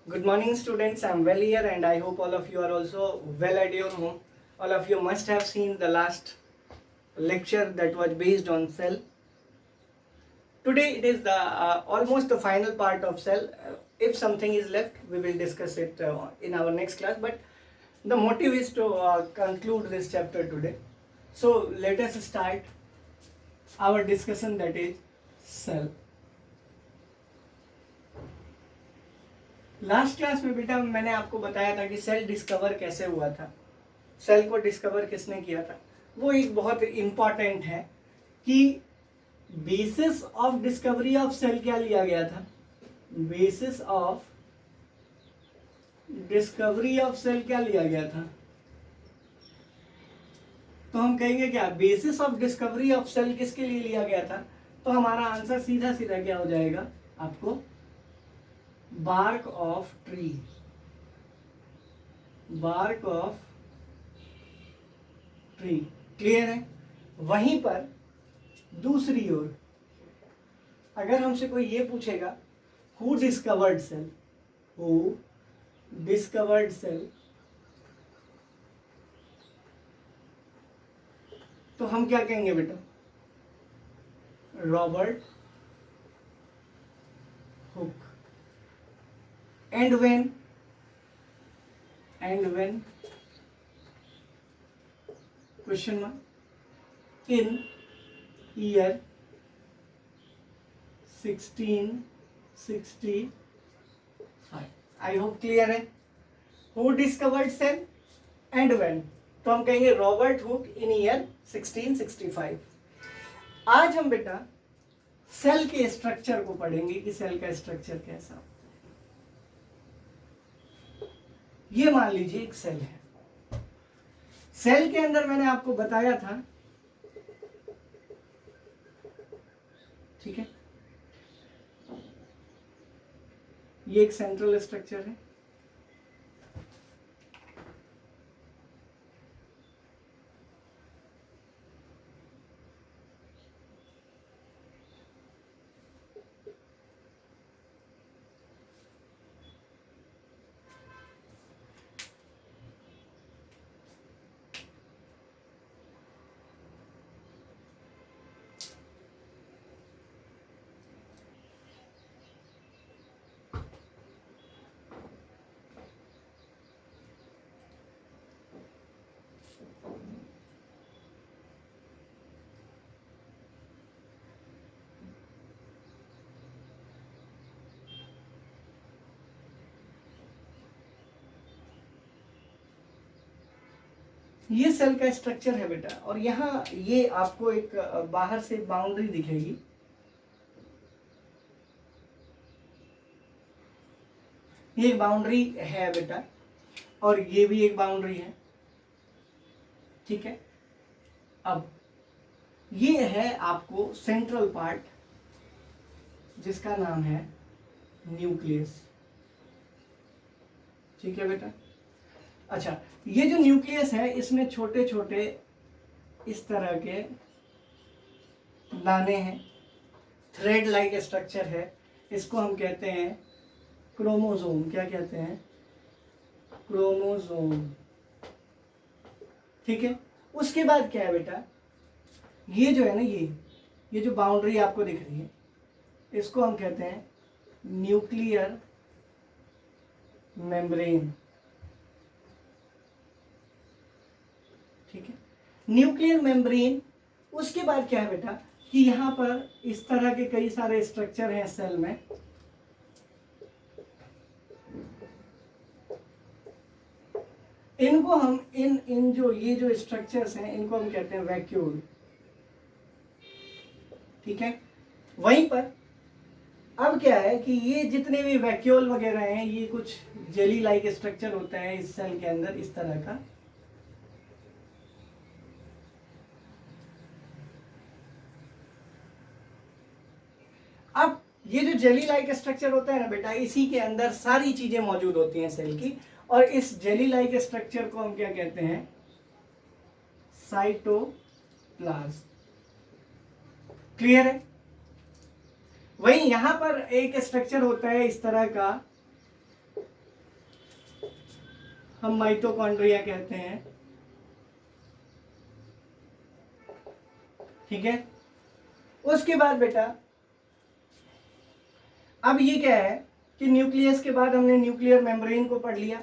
Good morning, students. I'm well here, and I hope all of you are also well at your home. All of you must have seen the last lecture that was based on cell. Today it is the almost the final part of cell. If something is left, we will discuss it in our next class. But the motive is to conclude this chapter today. So let us start our discussion, that is cell. Last class में बेटा मैंने आपको बताया था कि cell discover कैसे हुआ था, सेल को डिस्कवर किसने किया था। वो एक बहुत इम्पॉर्टेंट है कि basis of discovery of cell क्या लिया गया था। Basis of discovery of cell क्या लिया गया था, तो हम कहेंगे क्या, basis of discovery of cell किसके लिए लिया गया था। तो हमारा आंसर सीधा सीधा क्या हो जाएगा आपको, bark of tree, bark of tree. Clear है। वहीं पर दूसरी ओर अगर हमसे कोई ये पूछेगा who discovered cell, who discovered cell, तो हम क्या कहेंगे बेटा, Robert Hooke. And when question mark in year 1665। I hope clear है। Who discovered cell and when, तो हम कहेंगे रॉबर्ट हुक इन ईयर 1665। आज हम बेटा सेल के स्ट्रक्चर को पढ़ेंगे कि सेल का स्ट्रक्चर कैसा। ये मान लीजिए एक सेल है, सेल के अंदर मैंने आपको बताया था, ठीक है, ये एक सेंट्रल स्ट्रक्चर है, ये सेल का स्ट्रक्चर है बेटा। और यहाँ ये आपको एक बाहर से बाउंड्री दिखेगी, ये बाउंड्री है बेटा, और ये भी एक बाउंड्री है, ठीक है। अब ये है आपको सेंट्रल पार्ट जिसका नाम है न्यूक्लियस, ठीक है बेटा। अच्छा, ये जो न्यूक्लियस है इसमें छोटे छोटे इस तरह के दाने हैं, थ्रेड लाइक स्ट्रक्चर है, इसको हम कहते हैं क्रोमोसोम। क्या कहते हैं, क्रोमोसोम, ठीक है। उसके बाद क्या है बेटा, ये जो है ना, ये जो बाउंड्री आपको दिख रही है इसको हम कहते हैं न्यूक्लियर मेम्ब्रेन, ठीक है, न्यूक्लियर मेम्ब्रेन। उसके बाद क्या है बेटा कि यहां पर इस तरह के कई सारे स्ट्रक्चर हैं सेल में, इनको हम इन जो ये जो स्ट्रक्चर्स हैं इनको हम कहते हैं वैक्यूल, ठीक है। वहीं पर अब क्या है कि ये जितने भी वैक्यूल वगैरह हैं ये कुछ जेली लाइक स्ट्रक्चर होता है इस सेल के अंदर, इस तरह का। अब ये जो जेली लाइक स्ट्रक्चर होता है ना बेटा, इसी के अंदर सारी चीजें मौजूद होती हैं सेल की, और इस जेली लाइक स्ट्रक्चर को हम क्या कहते हैं, साइटोप्लाज्म। क्लियर है। वहीं यहां पर एक स्ट्रक्चर होता है इस तरह का हम माइटोकॉन्ड्रिया कहते हैं, ठीक है। उसके बाद बेटा अब ये क्या है कि न्यूक्लियस के बाद हमने न्यूक्लियर मेम्ब्रेन को पढ़ लिया,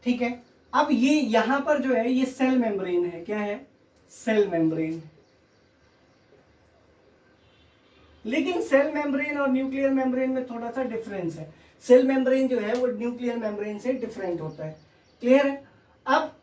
ठीक है। अब ये यहां पर जो है ये सेल मेम्ब्रेन है, क्या है, सेल मेम्ब्रेन। लेकिन सेल मेम्ब्रेन और न्यूक्लियर मेम्ब्रेन में थोड़ा सा डिफरेंस है। सेल मेम्ब्रेन जो है वो न्यूक्लियर मेम्ब्रेन से डिफरेंट होता है, क्लियर है। अब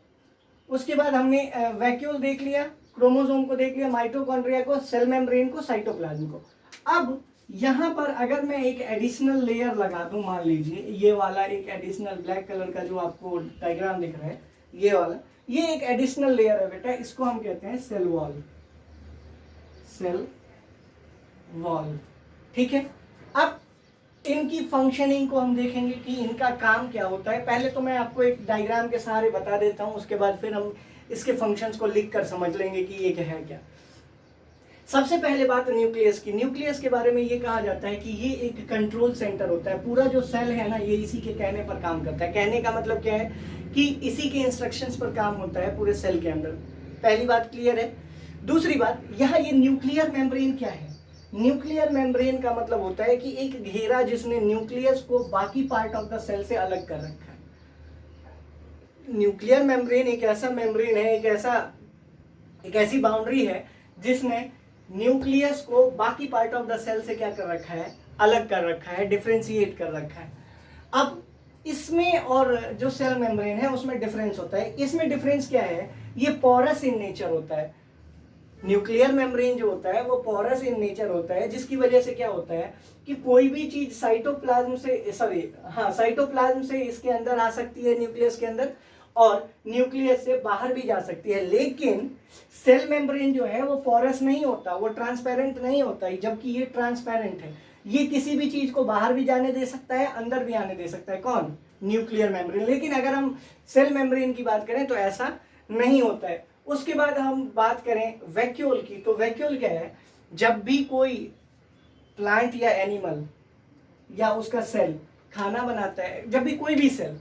उसके बाद हमने वैक्यूल देख लिया, क्रोमोसोम को देख लिया, माइटोकॉन्ड्रिया को, सेल मेम्ब्रेन को, साइटोप्लाज्म को। अब यहां पर अगर मैं एक एडिशनल लेयर लगा दूं, मान लीजिए ये वाला एक एडिशनल ब्लैक कलर का जो आपको डायग्राम दिख रहा है, ये वाला, ये एक एडिशनल लेयर है बेटा, इसको हम कहते हैं सेल वॉल, सेल वॉल, ठीक है। अब इनकी फंक्शनिंग को हम देखेंगे कि इनका काम क्या होता है। पहले तो मैं आपको एक डायग्राम के सहारे बता देता हूं, उसके बाद फिर हम इसके फंक्शंस को लिख कर समझ लेंगे कि ये क्या है क्या। सबसे पहले बात न्यूक्लियस की। न्यूक्लियस के बारे में ये कहा जाता है कि ये एक कंट्रोल सेंटर होता है। पूरा जो सेल है ना, ये इसी के कहने पर काम करता है। कहने का मतलब क्या है कि इसी के इंस्ट्रक्शंस पर काम होता है पूरे सेल के अंदर। पहली बात क्लियर है। दूसरी बात, यहाँ ये न्यूक्लियर मेम्ब्रेन क्या है। न्यूक्लियर मेम्ब्रेन का मतलब होता है कि एक घेरा जिसने न्यूक्लियस को बाकी पार्ट ऑफ द सेल से अलग कर रखा है। न्यूक्लियर मेम्ब्रेन एक ऐसा मेम्ब्रेन है, एक ऐसी बाउंड्री है जिसने न्यूक्लियस को बाकी पार्ट ऑफ द सेल से क्या कर रखा है, अलग कर रखा है, डिफरेंशिएट कर रखा है। अब इसमें और जो सेल मेम्ब्रेन है उसमें डिफरेंस होता है। इसमें डिफरेंस क्या है, ये पोरस इन नेचर होता है। न्यूक्लियर मेम्ब्रेन जो होता है वो पोरस इन नेचर होता है, जिसकी वजह से क्या होता है कि कोई भी चीज साइटोप्लाज्म से इसके अंदर आ सकती है, न्यूक्लियस के अंदर, और न्यूक्लियस से बाहर भी जा सकती है। लेकिन सेल मेम्ब्रेन जो है वो पोरस नहीं होता, वो ट्रांसपेरेंट नहीं होता, जबकि ये ट्रांसपेरेंट है। ये किसी भी चीज को बाहर भी जाने दे सकता है, अंदर भी आने दे सकता है। कौन, न्यूक्लियर मेम्ब्रेन। लेकिन अगर हम सेल मेम्ब्रेन की बात करें तो ऐसा नहीं होता है। उसके बाद हम बात करें वैक्यूल की, तो वैक्यूल क्या है, जब भी कोई प्लांट या एनिमल या उसका सेल खाना बनाता है, जब भी कोई भी सेल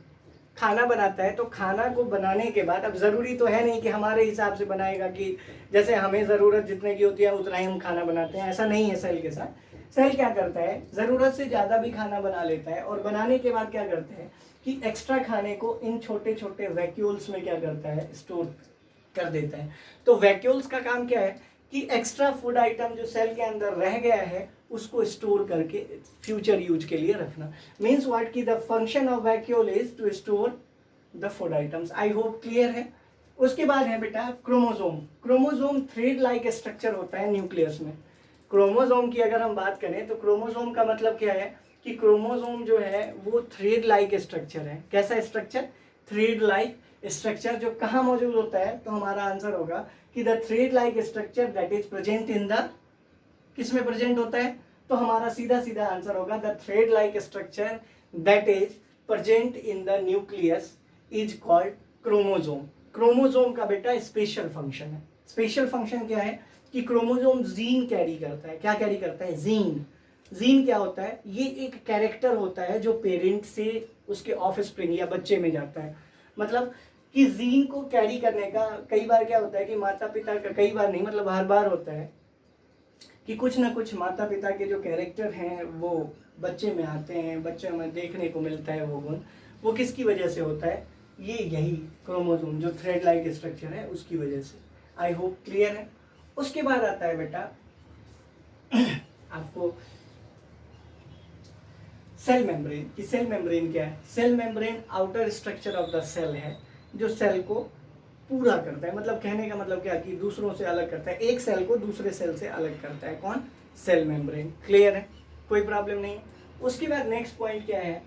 खाना बनाता है तो खाना को बनाने के बाद, अब ज़रूरी तो है नहीं कि हमारे हिसाब से बनाएगा कि जैसे हमें ज़रूरत जितने की होती है उतना ही हम खाना बनाते हैं, ऐसा नहीं है सेल के साथ। सेल क्या करता है, ज़रूरत से ज़्यादा भी खाना बना लेता है, और बनाने के बाद क्या करते हैं कि एक्स्ट्रा खाने को इन छोटे छोटे वैक्यूल्स में क्या करता है, स्टोर कर देता है। तो वैक्यूल्स का काम क्या है कि एक्स्ट्रा फूड आइटम जो सेल के अंदर रह गया है उसको स्टोर करके फ्यूचर यूज के लिए रखना। मीन्स व्हाट की the function of vacuole is to store the food items. I hope clear है। उसके बाद है बेटा chromosome. Chromosome thread like structure होता है न्यूक्लियस में। क्रोमोसोम की अगर हम बात करें तो क्रोमोसोम का मतलब क्या है कि क्रोमोसोम जो है वो थ्रेड लाइक स्ट्रक्चर है। कैसा स्ट्रक्चर, थ्रेड लाइक स्ट्रक्चर, जो कहाँ मौजूद होता है, तो हमारा आंसर होगा कि the thread like structure that is present in the, किस में प्रेजेंट होता है, तो हमारा सीधा सीधा आंसर होगा the thread like structure that is present in the nucleus is called chromosome. Chromosome का बेटा स्पेशल फंक्शन है। स्पेशल फंक्शन क्या है कि क्रोमोसोम जीन कैरी करता है। क्या कैरी करता है, जीन। जीन क्या होता है, ये एक कैरेक्टर होता है जो पेरेंट से उसके ऑफस्प्रिंग या बच्चे में जाता है। मतलब कि जीन को कैरी करने का कई बार क्या होता है कि माता पिता का, कई बार नहीं मतलब हर बार होता है कि कुछ ना कुछ माता पिता के जो कैरेक्टर हैं वो बच्चे में आते हैं, बच्चे में देखने को मिलता है वो गुण। वो किसकी वजह से होता है, ये यही क्रोमोसोम जो थ्रेड लाइक स्ट्रक्चर है उसकी वजह से। आई होप क्लियर है। उसके बाद आता है बेटा आपको सेल मेम्ब्रेन। कि सेल मेम्ब्रेन क्या है, cell membrane outer structure of the cell है जो सेल को पूरा करता है। मतलब कहने का मतलब क्या कि दूसरों से अलग करता है, एक सेल को दूसरे सेल से अलग करता है। कौन, सेल मेम्ब्रेन। क्लियर है, कोई प्रॉब्लम नहीं। उसके बाद नेक्स्ट पॉइंट क्या है,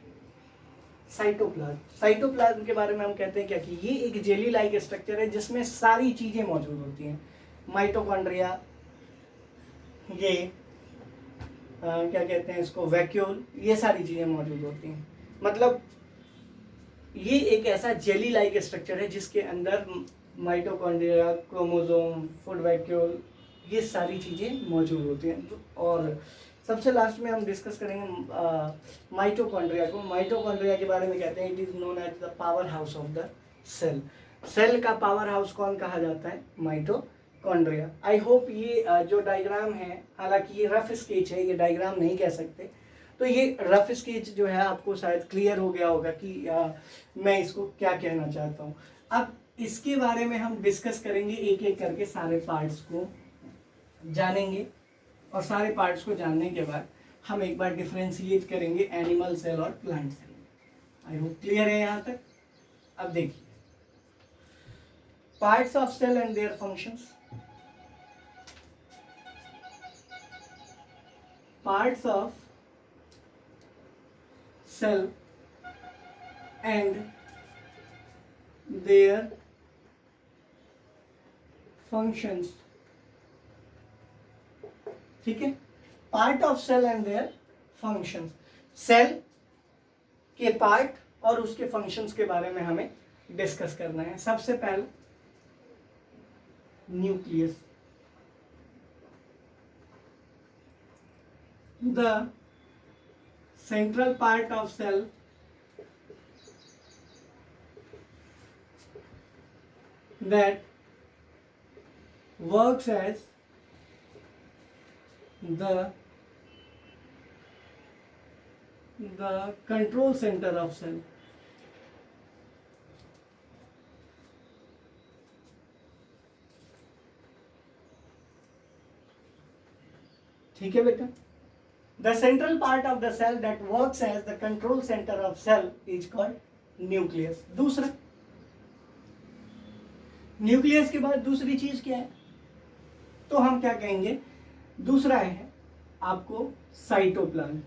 साइटोप्लाज्म। साइटोप्लाज्म के बारे में हम कहते हैं क्या कि ये एक जेली लाइक स्ट्रक्चर है जिसमें सारी चीजें मौजूद होती हैं। माइटोकॉन्ड्रिया, ये क्या कहते हैं इसको, वैक्यूल, ये सारी चीजें मौजूद होती हैं। मतलब ये एक ऐसा जेली लाइक स्ट्रक्चर है जिसके अंदर माइटोकॉन्ड्रिया, क्रोमोसोम, फूड वैक्यूल, ये सारी चीजें मौजूद होती हैं। और सबसे लास्ट में हम डिस्कस करेंगे माइटोकॉन्ड्रिया को। माइटोकॉन्ड्रिया के बारे में कहते हैं it is known as the power house of the cell. Cell का पावर हाउस कौन कहा जाता है? माइटोकॉन्ड्रिया। आई होप ये जो डायग्राम है, हालांकि ये रफ स्केच है, ये डायग्राम नहीं कह सकते, तो ये रफ स्केच जो है आपको शायद क्लियर हो गया होगा कि मैं इसको क्या कहना चाहता हूँ। अब इसके बारे में हम डिस्कस करेंगे, एक एक करके सारे पार्ट्स को जानेंगे, और सारे पार्ट्स को जानने के बाद हम एक बार डिफ्रेंशिएट करेंगे एनिमल सेल और plant cell. I hope clear है यहाँ तक। अब देखिए, parts of cell and their functions. Parts of cell and their functions। ठीक है, part of cell and their functions. Cell के पार्ट और उसके फंक्शंस के बारे में हमें डिस्कस करना है। सबसे पहले nucleus. The central part of cell that works as the control center of cell। ठीक है बेटा, the central part of the cell that works as the control center of cell is called nucleus। दूसरा, nucleus के बाद दूसरी चीज क्या है? तो हम क्या कहेंगे? दूसरा है आपको साइटोप्लाज्म।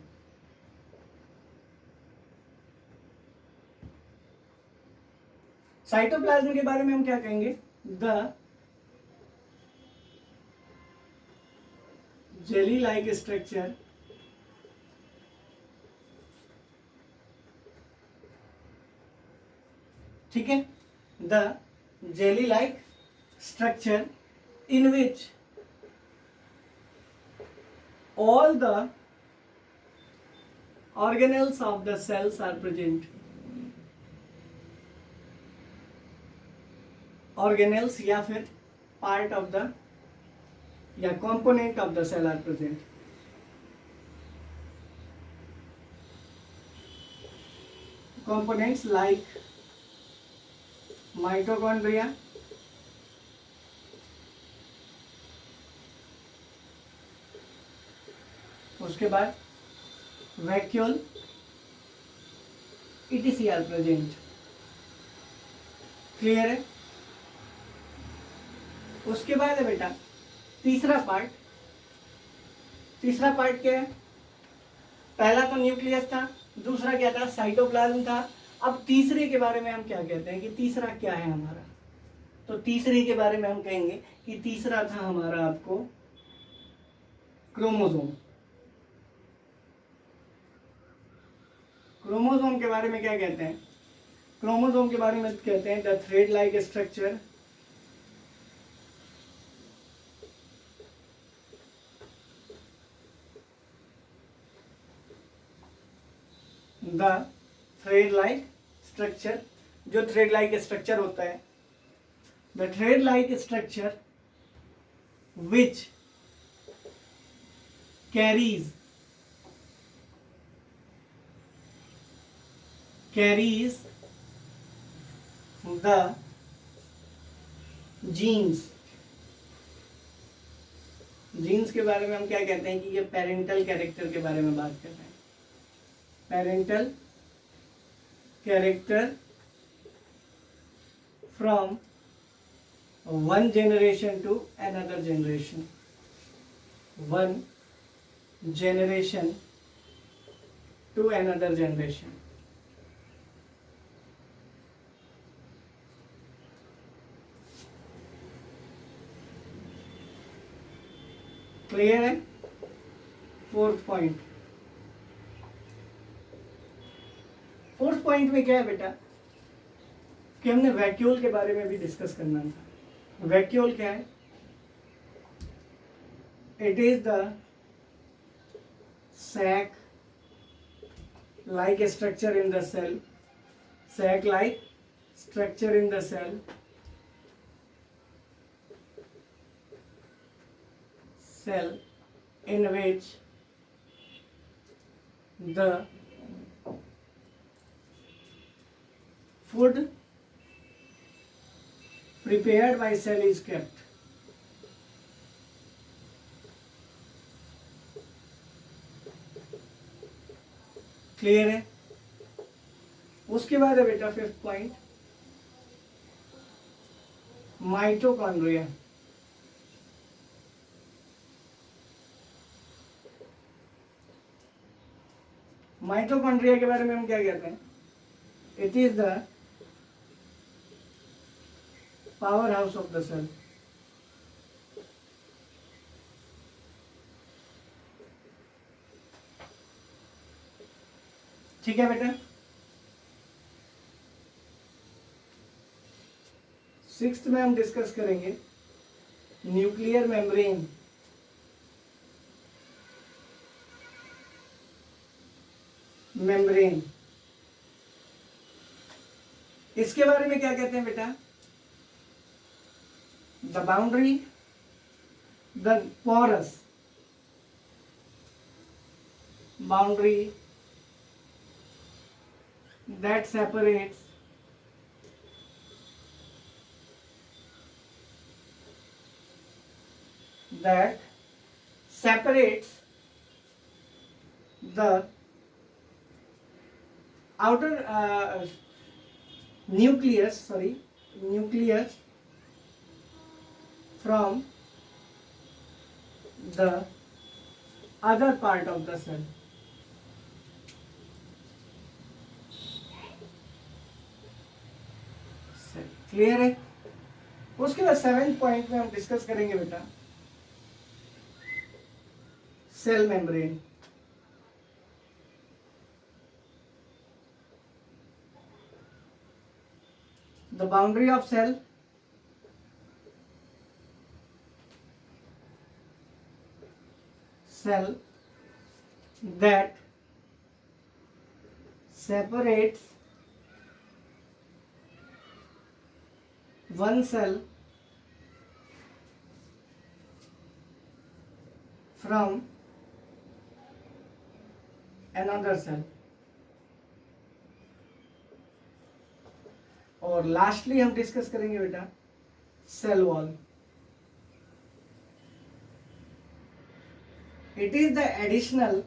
साइटोप्लाज्म के बारे में हम क्या कहेंगे? द जेली लाइक स्ट्रक्चर ठीक है, the jelly like structure in which all the organelles of the cells are present। organelles या फिर part of the या component of the cell are present। components like mitochondria, उसके बाद vacuole, etc are present. Clear है? उसके बाद है बेटा तीसरा पार्ट। तीसरा पार्ट क्या है? पहला तो न्यूक्लियस था, दूसरा क्या था? साइटोप्लाज्म था। अब तीसरे के बारे में हम क्या कहते हैं कि तीसरा क्या है हमारा? तो तीसरे के बारे में हम कहेंगे कि तीसरा था हमारा आपको क्रोमोसोम। क्रोमोसोम के बारे में क्या कहते हैं? क्रोमोसोम के बारे में कहते हैं the thread like structure the thread like structure. जो थ्रेड लाइक स्ट्रक्चर होता है, the thread like structure which carries the genes. Genes के बारे में हम क्या कहते हैं कि ये पेरेंटल कैरेक्टर के बारे में बात कर रहे हैं। Parental character from one generation to another generation, one generation to another generation। Clear है? Fourth point. फोर्थ पॉइंट में क्या है बेटा कि हमने वैक्यूल के बारे में भी डिस्कस करना था। वैक्यूल क्या है? It is the sac like structure in the cell, sac like structure in the cell, in which the food prepared by cell is kept. Clear है? उसके बाद है बेटा फिफ्थ पॉइंट, माइटोकॉन्ड्रिया। माइटोकॉन्ड्रिया के बारे में हम क्या कहते हैं? It is the power house of the cell. ठीक है बेटा। सिक्स्थ में हम डिस्कस करेंगे न्यूक्लियर मेम्ब्रेन। इसके बारे में क्या कहते हैं बेटा? The boundary, the porous boundary that separates the outer nucleus from the other part of the cell. Clear है? उसके बाद सेवेंथ पॉइंट में हम डिस्कस करेंगे बेटा cell membrane. The boundary of cell, that separates one cell from another cell। और lastly हम discuss करेंगे बेटा cell wall. It is the additional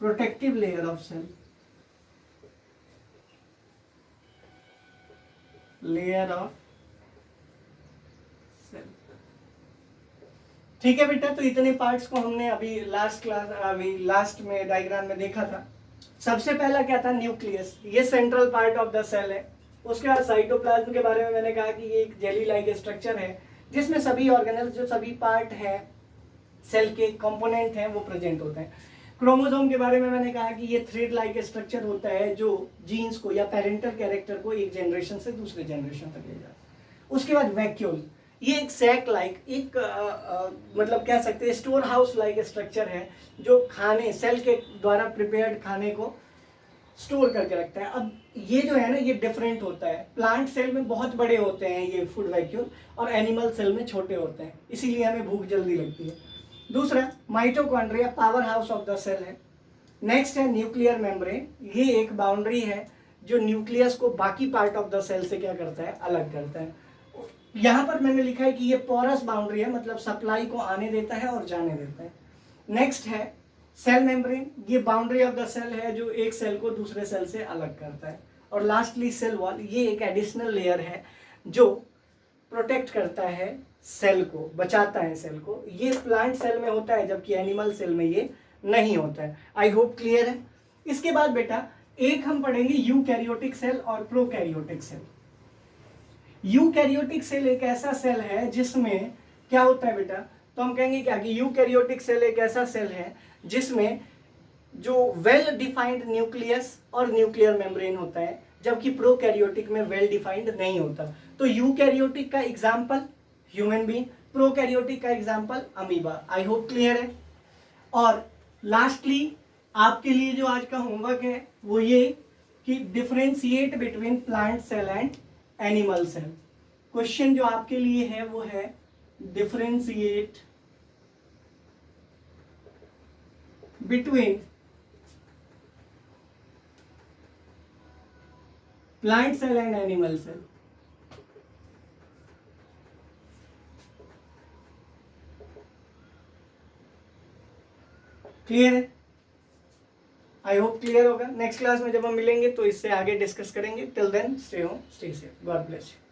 protective layer of cell, ठीक है बेटा। तो इतने पार्ट्स को हमने अभी लास्ट में डायग्राम में देखा था। सबसे पहला क्या था? न्यूक्लियस। ये central part of the cell है। उसके बाद साइटोप्लाज्म के बारे में मैंने कहा कि ये एक जेली लाइक स्ट्रक्चर है जिसमें सभी ऑर्गेनल्स, जो सभी पार्ट है सेल के कंपोनेंट हैं, वो प्रेजेंट होते हैं। क्रोमोसोम के बारे में मैंने कहा कि ये थ्रेड लाइक स्ट्रक्चर होता है जो जीन्स को या पेरेंटल कैरेक्टर को एक जनरेशन से दूसरे जनरेशन तक ले जाता है। उसके बाद वैक्यूल, ये एक सैक लाइक, एक मतलब कह सकते हैं स्टोर हाउस लाइक स्ट्रक्चर है जो खाने, सेल के द्वारा प्रिपेयर्ड खाने को स्टोर करके रखता है। अब ये जो है ना, ये डिफरेंट होता है। प्लांट सेल में बहुत बड़े होते हैं ये फूड वैक्यूल, और एनिमल सेल में छोटे होते हैं, इसीलिए हमें भूख जल्दी लगती है। दूसरा mitochondria power house of the cell है। नेक्स्ट है न्यूक्लियर मेम्ब्रेन। ये एक बाउंड्री है जो न्यूक्लियस को बाकी पार्ट ऑफ द सेल से क्या करता है? अलग करता है। यहाँ पर मैंने लिखा है कि ये पोरस बाउंड्री है, मतलब सप्लाई को आने देता है और जाने देता है। नेक्स्ट है सेल मेम्ब्रेन। ये बाउंड्री ऑफ द सेल है जो एक सेल को दूसरे सेल से अलग करता है। और लास्टली सेल वॉल, ये एक एडिशनल लेयर है जो प्रोटेक्ट करता है सेल को, बचाता है सेल को। ये प्लांट सेल में होता है जबकि एनिमल सेल में ये नहीं होता है। आई होप क्लियर है। इसके बाद बेटा एक हम पढ़ेंगे यूकैरियोटिक सेल और प्रोकैरियोटिक सेल। यूकैरियोटिक सेल एक ऐसा सेल है जिसमें क्या होता है बेटा? तो हम कहेंगे क्या कि यूकैरियोटिक सेल एक ऐसा सेल है जिसमें जो वेल डिफाइंड न्यूक्लियस और न्यूक्लियर मेम्ब्रेन होता है, जबकि प्रोकैरियोटिक में वेल डिफाइंड नहीं होता। तो यूकैरियोटिक का एग्जाम्पल ह्यूमन बीइंग, प्रोकैरियोटिक का एग्जाम्पल अमीबा। आई होप क्लियर है। और लास्टली आपके लिए जो आज का होमवर्क है वो ये कि differentiate between plant cell and animal cell. Question जो आपके लिए है वो है differentiate between plant cell and animal cell. Clear है? आई होप क्लियर होगा। नेक्स्ट क्लास में जब हम मिलेंगे तो इससे आगे डिस्कस करेंगे। Till then stay home, stay safe, God bless you.